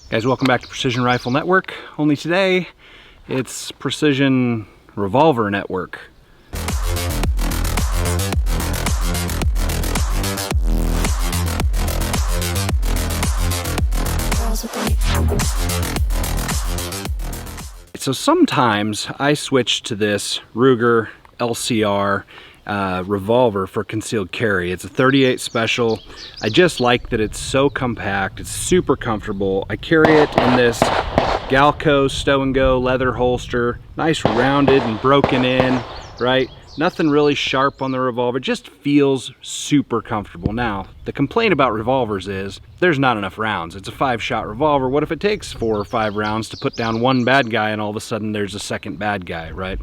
Guys, welcome back to Precision Rifle Network. Only today, it's Precision Revolver Network. So sometimes I switch to this Ruger LCR revolver for concealed carry. It's a 38 special. I just like that it's so compact. It's super comfortable. I carry it in this Galco stow and go leather holster, nice rounded and broken in, right? Nothing really sharp on the revolver, just feels super comfortable. Now, the complaint about revolvers is there's not enough rounds. It's a 5-shot revolver. What if it takes 4 or 5 rounds to put down one bad guy and all of a sudden there's a second bad guy, right?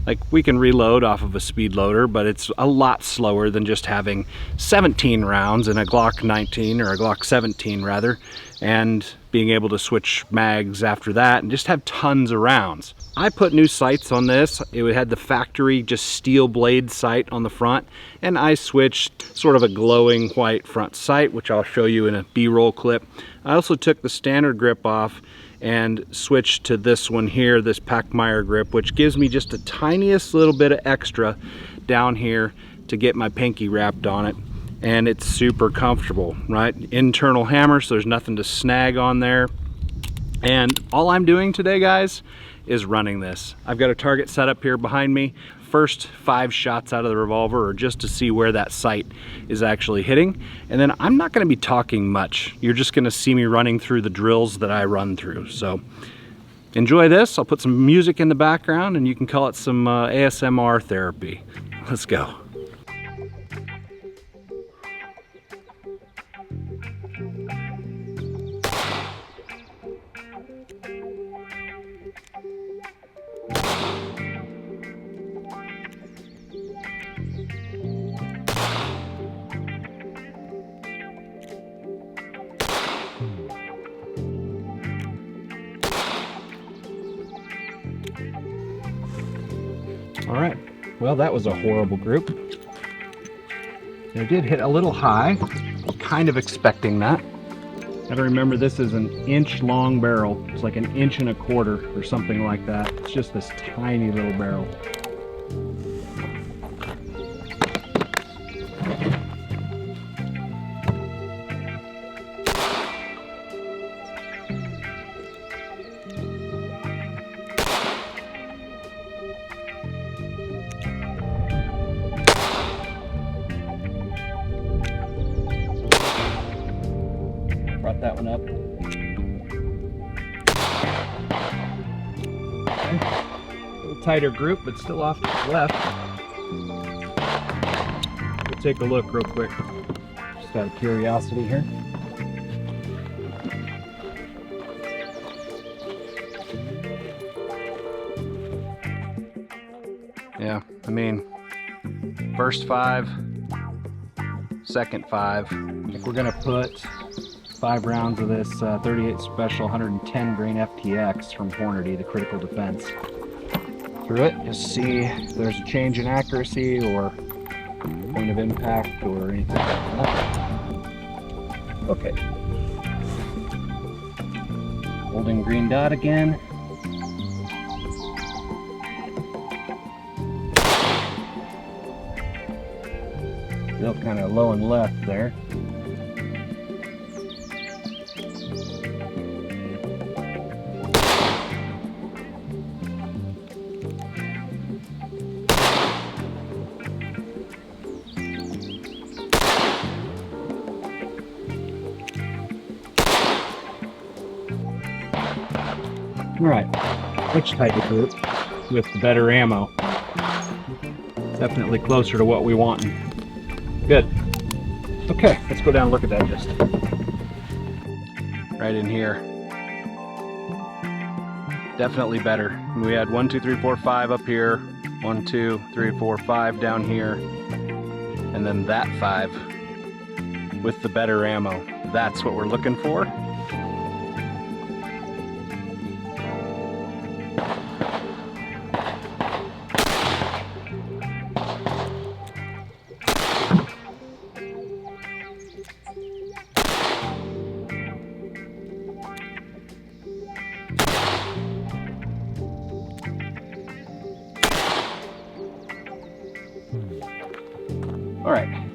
Like, we can reload off of a Speedloader, but it's a lot slower than just having 17 rounds in a Glock 19 or a Glock 17 rather, and being able to switch mags after that and just have tons of rounds. I put new sights on this. It had the factory just steel blade sight on the front, and I switched sort of a glowing white front sight, which I'll show you in a B-roll clip. I also took the standard grip off and switched to this one here, this Packmeyer grip, which gives me just a tiniest little bit of extra down here to get my pinky wrapped on it. And it's super comfortable, right? Internal hammer, so there's nothing to snag on there. And all I'm doing today, guys, is running this. I've got a target set up here behind me. First 5 shots out of the revolver are just to see where that sight is actually hitting. And then I'm not gonna be talking much. You're just gonna see me running through the drills that I run through. So enjoy this. I'll put some music in the background and you can call it some ASMR therapy. Let's go. All right, well, that was a horrible group. It did hit a little high, kind of expecting that. Gotta remember, this is an inch-long barrel. It's like 1.25 inches or something like that. It's just this tiny little barrel. Brought that one up. Okay. A little tighter group, but still off to the left. We'll take a look real quick, just out of curiosity here. Yeah, I mean, first 5, second 5. I think we're gonna put 5 rounds of this 38 Special 110 grain FTX from Hornady, the critical defense, through it. Just see if there's a change in accuracy or point of impact or anything like that. Okay. Holding green dot again. Still kind of low and left there. All right, which type of group with the better ammo? Definitely closer to what we want. Good. Okay, let's go down and look at that just. Right in here. Definitely better. We had 1, 2, 3, 4, 5 up here. 1, 2, 3, 4, 5 down here. And then that 5 with the better ammo. That's what we're looking for.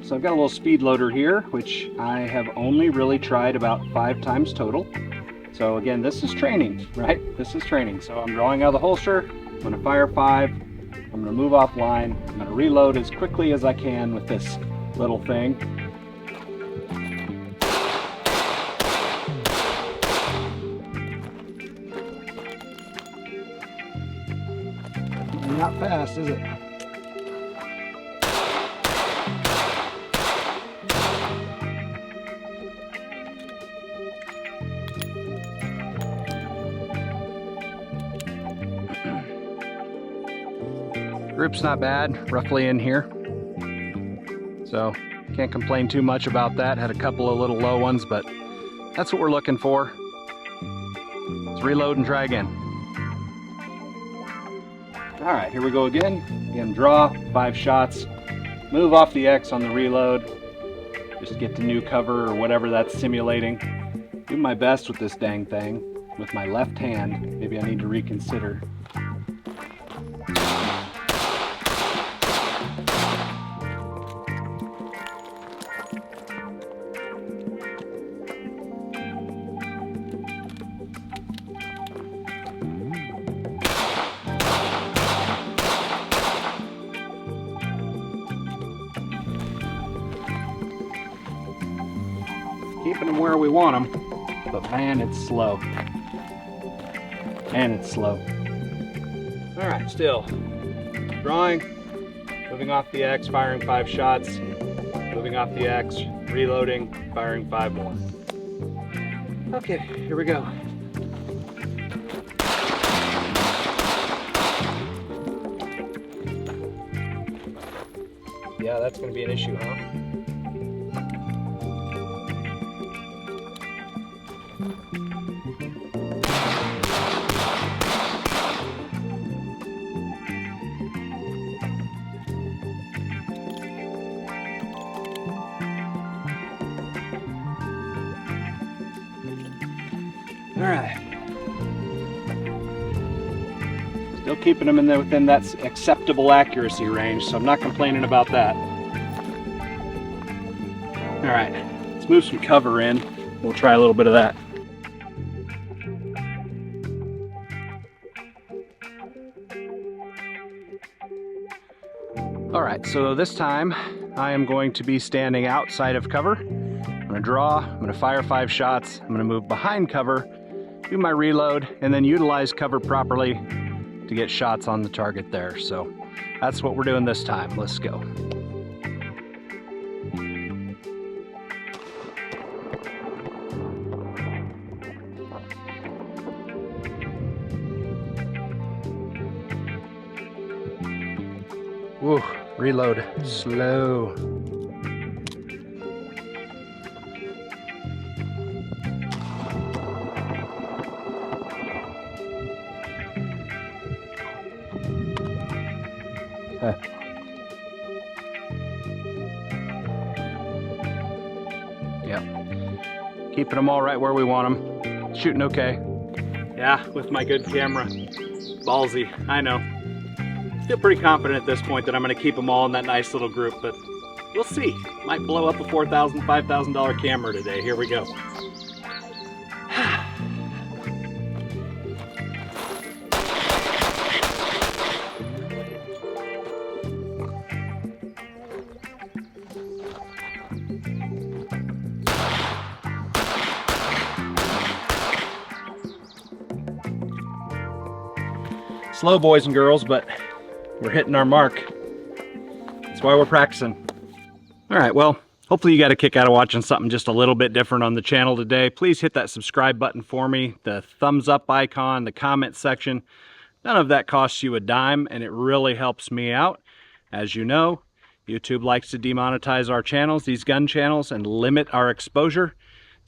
so I've got a little Speedloader here, which I have only really tried about 5 times total. So again, this is training, right? This is training. So I'm drawing out of the holster, I'm gonna fire 5, I'm gonna move offline, I'm gonna reload as quickly as I can with this little thing. Not fast, is it? Group's not bad, roughly in here. So can't complain too much about that. Had a couple of little low ones, but that's what we're looking for. Let's reload and try again. All right, here we go again. Again, draw 5 shots, move off the X on the reload, just get to new cover or whatever that's simulating. Do my best with this dang thing with my left hand. Maybe I need to reconsider. Keeping them where we want them, but man, it's slow. Man, it's slow. All right, still drawing, moving off the X, firing 5 shots, moving off the X, reloading, firing 5 more. Okay, here we go. Yeah, that's gonna be an issue, huh? All right. Still keeping them within that acceptable accuracy range, so I'm not complaining about that. All right, let's move some cover in. We'll try a little bit of that. All right, so this time I am going to be standing outside of cover. I'm gonna draw, I'm gonna fire 5 shots, I'm gonna move behind cover, do my reload, and then utilize cover properly to get shots on the target there. So that's what we're doing this time. Let's go. Woo, reload, slow. Yep. Keeping them all right where we want them. Shooting okay. Yeah, with my good camera. Ballsy, I know. Feel pretty confident at this point that I'm going to keep them all in that nice little group, but we'll see. Might blow up a $4,000, $5,000 camera today. Here we go. Slow, boys and girls, but we're hitting our mark. That's why we're practicing. All right, well, hopefully you got a kick out of watching something just a little bit different on the channel today. Please hit that subscribe button for me, the thumbs up icon, the comment section. None of that costs you a dime, and it really helps me out. As you know, YouTube likes to demonetize our channels, these gun channels, and limit our exposure.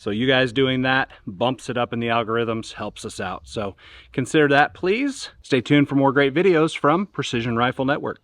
So you guys doing that bumps it up in the algorithms, helps us out. So consider that, please. Stay tuned for more great videos from Precision Rifle Network.